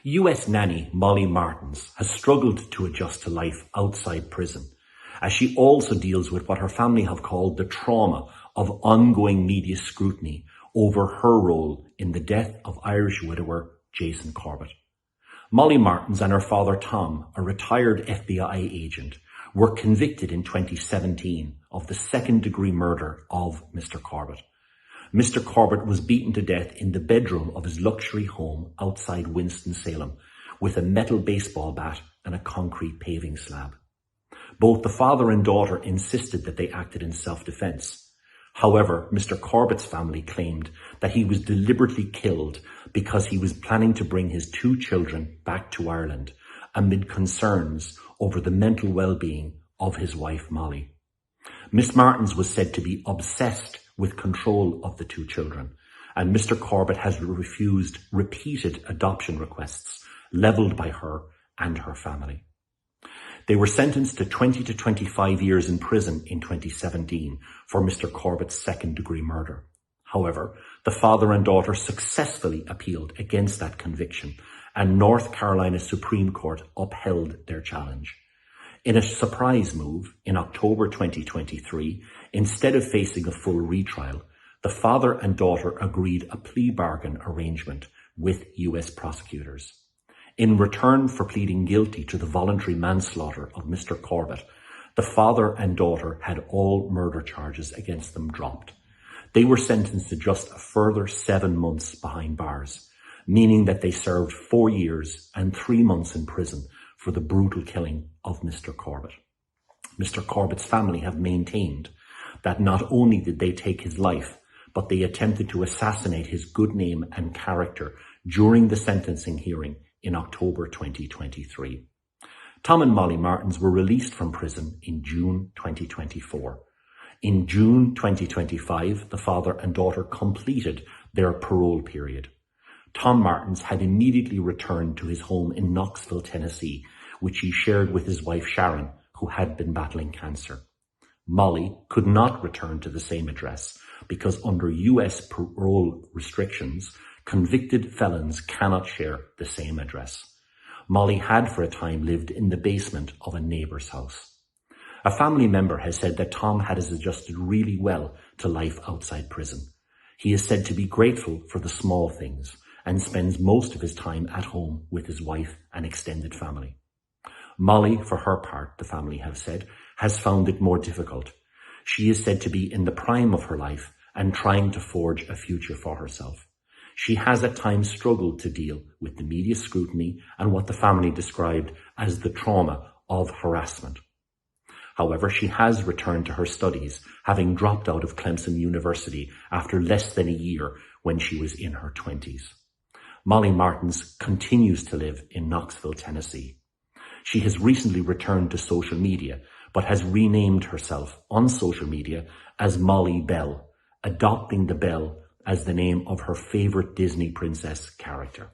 US nanny Molly Martens has struggled to adjust to life outside prison, as she also deals with what her family have called the trauma of ongoing media scrutiny over her role in the death of Irish widower Jason Corbett. Molly Martens and her father Tom, a retired FBI agent, were convicted in 2017 of the second-degree murder of Mr. Corbett. Mr. Corbett was beaten to death in the bedroom of his luxury home outside Winston-Salem with a metal baseball bat and a concrete paving slab. Both the father and daughter insisted that they acted in self-defense. However, Mr. Corbett's family claimed that he was deliberately killed because he was planning to bring his two children back to Ireland amid concerns over the mental well-being of his wife Molly. Miss Martens was said to be obsessed with control of the two children, and Mr. Corbett has refused repeated adoption requests levelled by her and her family. They were sentenced to 20 to 25 years in prison in 2017 for Mr. Corbett's second-degree murder. However, the father and daughter successfully appealed against that conviction, and North Carolina Supreme Court upheld their challenge. In a surprise move, in October 2023, instead of facing a full retrial, the father and daughter agreed a plea bargain arrangement with US prosecutors. In return for pleading guilty to the voluntary manslaughter of Mr. Corbett, the father and daughter had all murder charges against them dropped. They were sentenced to just a further 7 months behind bars, meaning that they served 4 years and 3 months in prison for the brutal killing of Mr. Corbett. Mr. Corbett's family have maintained that not only did they take his life, but they attempted to assassinate his good name and character during the sentencing hearing in October 2023. Tom and Molly Martens were released from prison in June 2024. In June 2025, the father and daughter completed their parole period. Tom Martens had immediately returned to his home in Knoxville, Tennessee, which he shared with his wife Sharon, who had been battling cancer. Molly could not return to the same address because under US parole restrictions, convicted felons cannot share the same address. Molly had for a time lived in the basement of a neighbour's house. A family member has said that Tom has adjusted really well to life outside prison. He is said to be grateful for the small things and spends most of his time at home with his wife and extended family. Molly, for her part, the family have said, has found it more difficult. She is said to be in the prime of her life and trying to forge a future for herself. She has at times struggled to deal with the media scrutiny and what the family described as the trauma of harassment. However, she has returned to her studies, having dropped out of Clemson University after less than a year when she was in her 20s. Molly Martens continues to live in Knoxville, Tennessee. She has recently returned to social media, but has renamed herself on social media as Molly Bell, adopting the Bell as the name of her favorite Disney princess character.